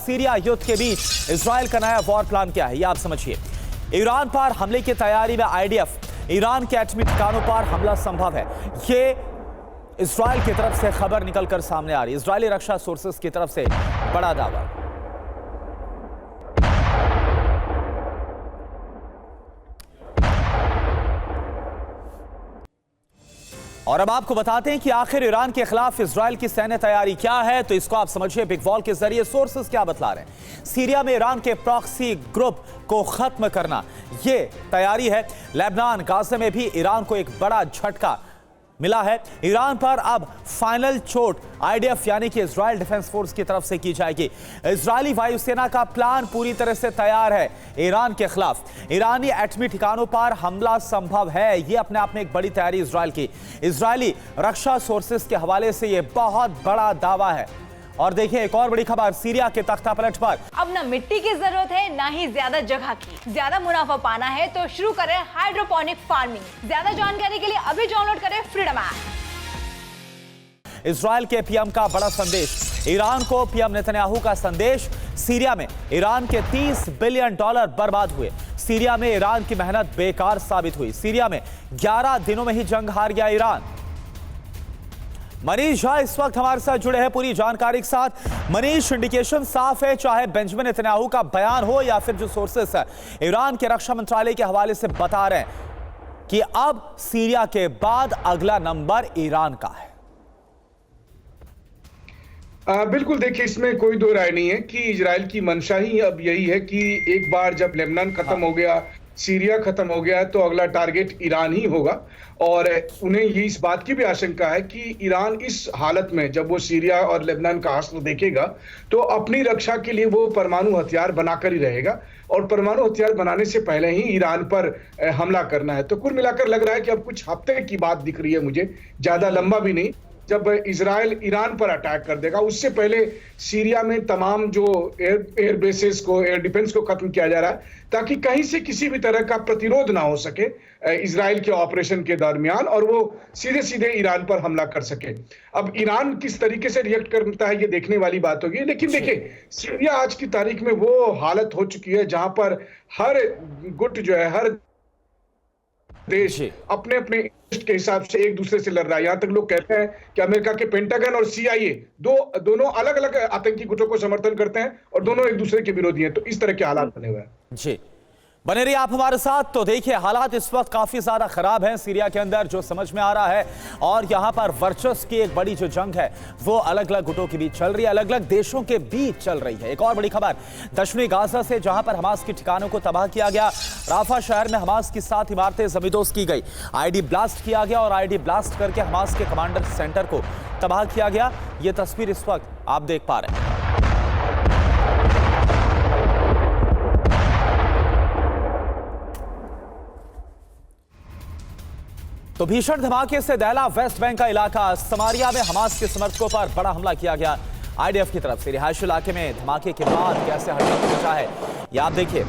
Syria युद्ध के बीच Israel का नया वॉर प्लान क्या है, ये आप समझिए। ईरान पर हमले की तैयारी में आईडीएफ, ईरान के एटमी ठिकानों पर हमला संभव है, ये इजराइल की तरफ से खबर निकलकर सामने आ रही है। इजरायली रक्षा सोर्सेस की तरफ से बड़ा दावा। और अब आपको बताते हैं कि आखिर ईरान के खिलाफ इजराइल की सैन्य तैयारी क्या है, तो इसको आप समझिए बिग वॉल के जरिए। सोर्सेस क्या बतला रहे हैं? सीरिया में ईरान के प्रॉक्सी ग्रुप को खत्म करना, यह तैयारी है। लेबनान, गाजा में भी ईरान को एक बड़ा झटका मिला है। ईरान पर अब फाइनल चोट आईडीएफ यानी कि इजराइल डिफेंस फोर्स की तरफ से की जाएगी। इजरायली वायुसेना का प्लान पूरी तरह से तैयार है ईरान के खिलाफ। ईरानी एटमी ठिकानों पर हमला संभव है, यह अपने आप में एक बड़ी तैयारी इजराइल की। इजरायली रक्षा सोर्सेस के हवाले से यह बहुत बड़ा दावा है। और देखिए एक और बड़ी खबर सीरिया के तख्ता पलट पर। अब ना मिट्टी की जरूरत है ना ही ज्यादा जगह की। ज्यादा मुनाफा पाना है तो शुरू करें हाइड्रोपोनिक फार्मिंग। ज्यादा जानकारी के लिए अभी डाउनलोड करें फ्रीडम ऐप। इजराइल के पीएम का बड़ा संदेश, ईरान को पीएम नेतन्याहू का संदेश। सीरिया में ईरान के $30 बिलियन बर्बाद हुए। सीरिया में ईरान की मेहनत बेकार साबित हुई। सीरिया में 11 दिनों में ही जंग हार गया ईरान। मनीष झा इस वक्त हमारे साथ जुड़े हैं पूरी जानकारी के साथ। मनीष, इंडिकेशन साफ है, चाहे बेंजामिन नेतन्याहू का बयान हो या फिर जो सोर्सेस है ईरान के रक्षा मंत्रालय के हवाले से बता रहे हैं कि अब सीरिया के बाद अगला नंबर ईरान का है। बिल्कुल, देखिए इसमें कोई दो राय नहीं है कि इजराइल की मंशा ही अब यही है कि एक बार जब लेबनान खत्म हो गया, सीरिया खत्म हो गया, तो अगला टारगेट ईरान ही होगा। और उन्हें ये इस बात की भी आशंका है कि ईरान इस हालत में जब वो सीरिया और लेबनान का हाल देखेगा तो अपनी रक्षा के लिए वो परमाणु हथियार बनाकर ही रहेगा और परमाणु हथियार बनाने से पहले ही ईरान पर हमला करना है। तो कुल मिलाकर लग रहा है कि अब कुछ हफ्ते की बात दिख रही है मुझे, ज्यादा लंबा भी नहीं, जब इजराइल ईरान पर अटैक कर देगा। उससे पहले सीरिया में तमाम जो एयर बेसेस को, एयर डिफेंस को खत्म किया जा रहा है ताकि कहीं से किसी भी तरह का प्रतिरोध ना हो सके इजराइल के ऑपरेशन के दरमियान और वो सीधे सीधे ईरान पर हमला कर सके। अब ईरान किस तरीके से रिएक्ट करता है ये देखने वाली बात होगी। लेकिन देखिए सीरिया आज की तारीख में वो हालत हो चुकी है जहां पर हर गुट जो है, हर देश अपने अपने इंटरेस्ट के हिसाब से एक दूसरे से लड़ रहा है। यहां तक लोग कहते हैं कि अमेरिका के पेंटागन और सीआईए दोनों अलग अलग आतंकी गुटों को समर्थन करते हैं और दोनों एक दूसरे के विरोधी हैं। तो इस तरह के हालात बने हुए हैं। जी, बने रहिए आप हमारे साथ। तो देखिए हालात इस वक्त काफी ज्यादा खराब हैं सीरिया के अंदर, जो समझ में आ रहा है। और यहां पर वर्चस्व की एक बड़ी जो जंग है वो अलग अलग गुटों के बीच चल रही है, अलग अलग देशों के बीच चल रही है। एक और बड़ी खबर दक्षिणी गाजा से, जहां पर हमास के ठिकानों को तबाह किया गया। राफा शहर में हमास की 7 इमारतें जमींदोज की गई, आईडी ब्लास्ट किया गया और आईडी ब्लास्ट करके हमास के कमांडर सेंटर को तबाह किया गया। ये तस्वीर इस वक्त आप देख पा रहे हैं। तो भीषण धमाके से दहला वेस्ट बैंक का इलाका। समारिया में हमास के समर्थकों पर बड़ा हमला किया गया आईडीएफ की तरफ से। रिहायशी इलाके में धमाके के बाद कैसे हड़कंप मचा है, ये आप देखिए।